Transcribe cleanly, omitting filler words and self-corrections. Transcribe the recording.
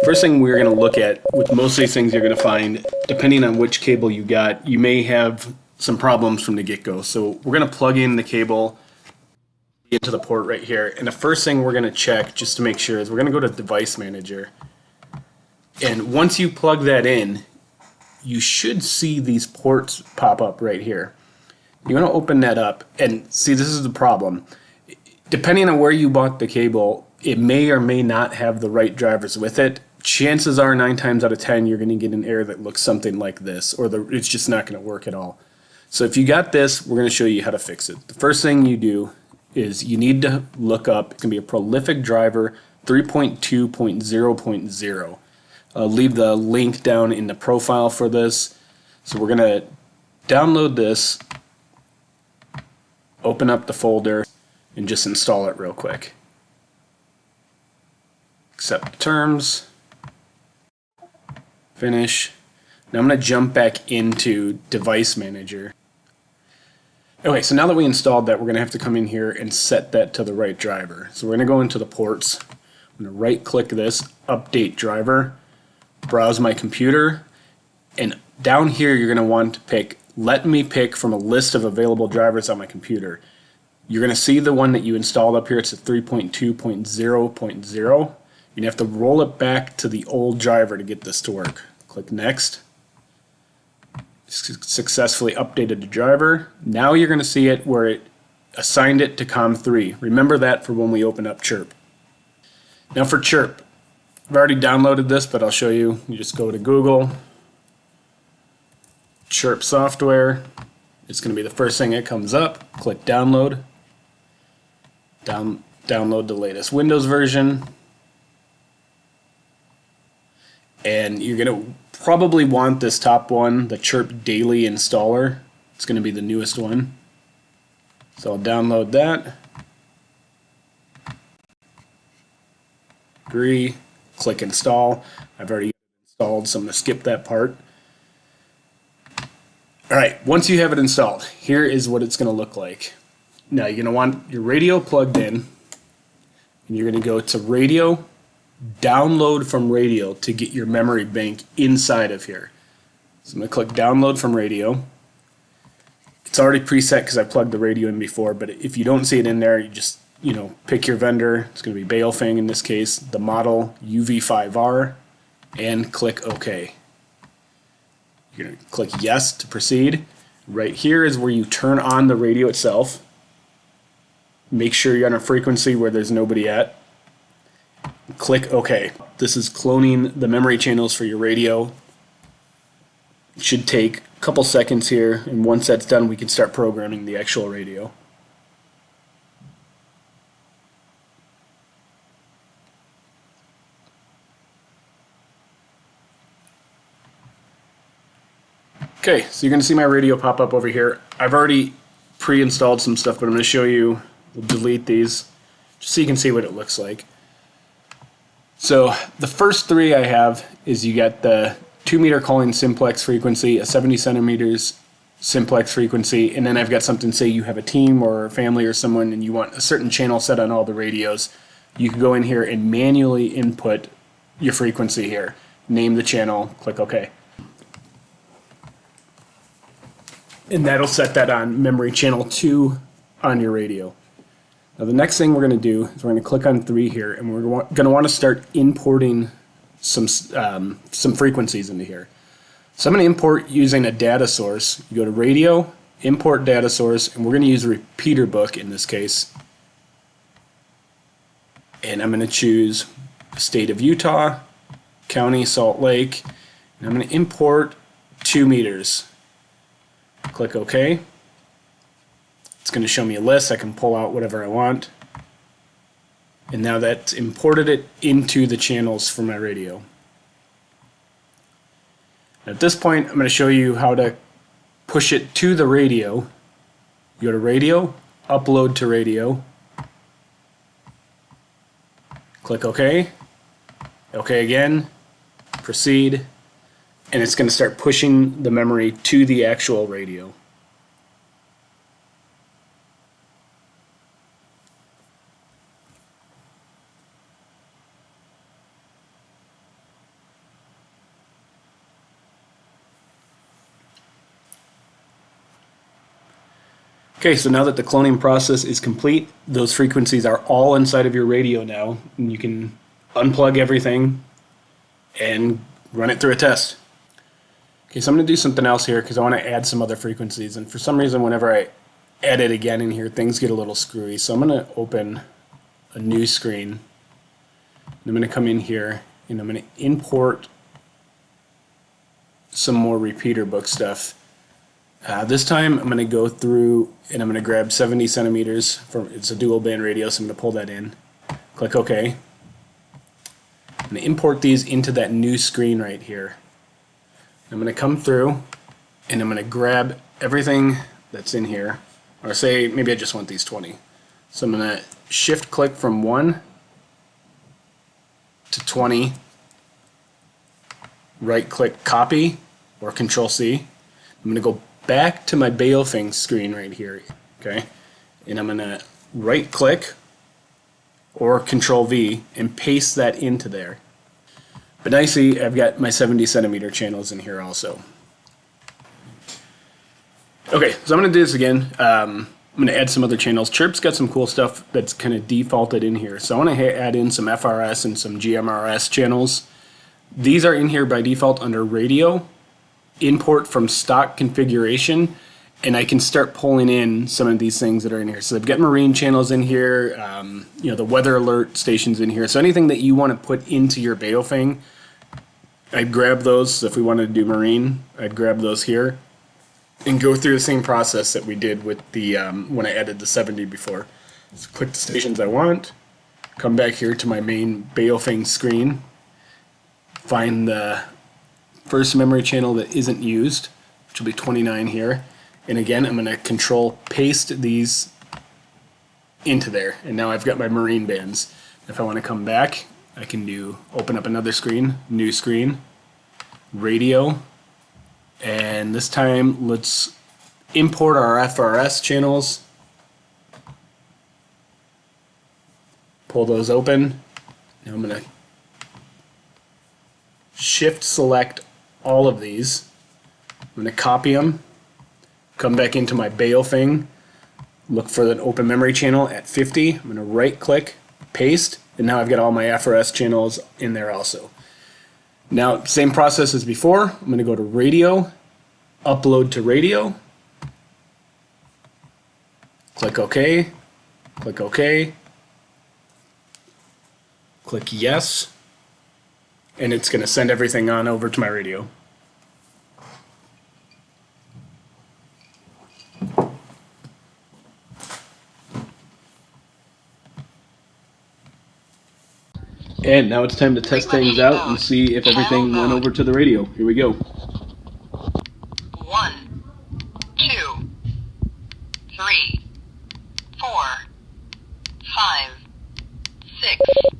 First thing we're going to look at with most of these things you're going to find, depending on which cable you got, you may have some problems from the get-go. So we're going to plug in the cable into the port right here. And the first thing we're going to check just to make sure is we're going to go to Device Manager. And once you plug that in, you should see these ports pop up right here. You're going to open that up and see, this is the problem. Depending on where you bought the cable, it may or may not have the right drivers with it. Chances are 9 times out of 10 you're going to get an error that looks something like this, or it's just not going to work at all. So if you got this, we're going to show you how to fix it. The first thing you do is you need to look up, it's going to be a prolific driver 3.2.0.0. I'll leave the link down in the profile for this. So we're going to download this, open up the folder, and just install it real quick. Accept the terms. Finish. Now I'm going to jump back into Device Manager. Okay, so now that we installed that, we're going to have to come in here and set that to the right driver. So we're going to go into the ports. I'm going to right click this, Update Driver, browse my computer, and down here you're going to want to pick Let me pick from a list of available drivers on my computer. You're going to see the one that you installed up here. It's a 3.2.0.0. You're going to have to roll it back to the old driver to get this to work. Click Next. Successfully updated the driver. Now you're going to see it where it assigned it to COM3. Remember that for when we open up Chirp. Now for Chirp, I've already downloaded this, but I'll show you. You just go to Google, Chirp software. It's going to be the first thing that comes up. Click Download. Download the latest Windows version. And you're going to probably want this top one, the Chirp Daily Installer. It's going to be the newest one. So I'll download that. Agree. Click Install. I've already installed, so I'm going to skip that part. Alright, once you have it installed, here is what it's going to look like. Now you're going to want your radio plugged in, and you're going to go to Radio, Download from Radio to get your memory bank inside of here. So I'm going to click Download from Radio. It's already preset because I plugged the radio in before, but if you don't see it in there, you just pick your vendor. It's going to be Baofeng in this case, the model UV-5R, and click OK. You're going to click Yes to proceed. Right here is where you turn on the radio itself. Make sure you're on a frequency where there's nobody at. Click OK. This is cloning the memory channels for your radio. It should take a couple seconds here, and once that's done, we can start programming the actual radio. Okay, so you're going to see my radio pop up over here. I've already pre-installed some stuff, but I'm going to show you. We'll delete these just so you can see what it looks like. So the first three I have is you got the 2-meter calling simplex frequency, a 70 centimeters simplex frequency, and then I've got something, say you have a team or a family or someone and you want a certain channel set on all the radios. You can go in here and manually input your frequency here. Name the channel, click OK. And that'll set that on memory channel 2 on your radio. Now the next thing we're going to do is we're going to click on 3 here, and we're going to want to start importing some frequencies into here. So I'm going to import using a data source. You go to Radio, Import Data Source, and we're going to use a repeater book in this case. And I'm going to choose State of Utah, County Salt Lake, and I'm going to import 2 meters. Click OK. It's going to show me a list. I can pull out whatever I want. And now that's imported it into the channels for my radio. At this point, I'm going to show you how to push it to the radio. You go to Radio, Upload to Radio. Click OK. OK again. Proceed. And it's going to start pushing the memory to the actual radio. Okay, so now that the cloning process is complete, those frequencies are all inside of your radio now, and you can unplug everything and run it through a test. Okay, so I'm going to do something else here because I want to add some other frequencies, and for some reason whenever I add it again in here, things get a little screwy. So I'm going to open a new screen, and I'm going to come in here, and I'm going to import some more repeater book stuff. This time I'm going to go through and I'm going to grab 70 centimeters. It's a dual band radio, so I'm going to pull that in. Click OK. I'm going to import these into that new screen right here. I'm going to come through and I'm going to grab everything that's in here. Or say maybe I just want these 20. So I'm going to shift click from 1 to 20. Right click copy or control C. I'm going to go back to my Baofeng screen right here, okay, and I'm going to right click or control V and paste that into there. But now you see I've got my 70 centimeter channels in here also. Okay, so I'm going to do this again. I'm going to add some other channels. Chirp's got some cool stuff that's kind of defaulted in here, so I want to add in some FRS and some GMRS channels. These are in here by default under radio, import from stock configuration, and I can start pulling in some of these things that are in here. So I've got marine channels in here, the weather alert stations in here. So anything that you want to put into your Baofeng, I'd grab those. So if we wanted to do marine, I'd grab those here and go through the same process that we did with the when I added the 70 before. So click the stations I want, come back here to my main Baofeng screen, find the first memory channel that isn't used, which will be 29 here, and again I'm going to control paste these into there, and now I've got my marine bands. If I want to come back, I can do open up another screen, new screen, radio, and this time let's import our FRS channels, pull those open. Now I'm going to shift select all of these. I'm going to copy them, come back into my Baofeng, look for the open memory channel at 50. I'm going to right click, paste, and now I've got all my FRS channels in there also. Now, same process as before. I'm going to go to radio, upload to radio, click OK, click OK, click yes, and it's going to send everything on over to my radio. And now it's time to test things out and see if everything went over to the radio. Here we go. 1, 2, 3, 4, 5, 6.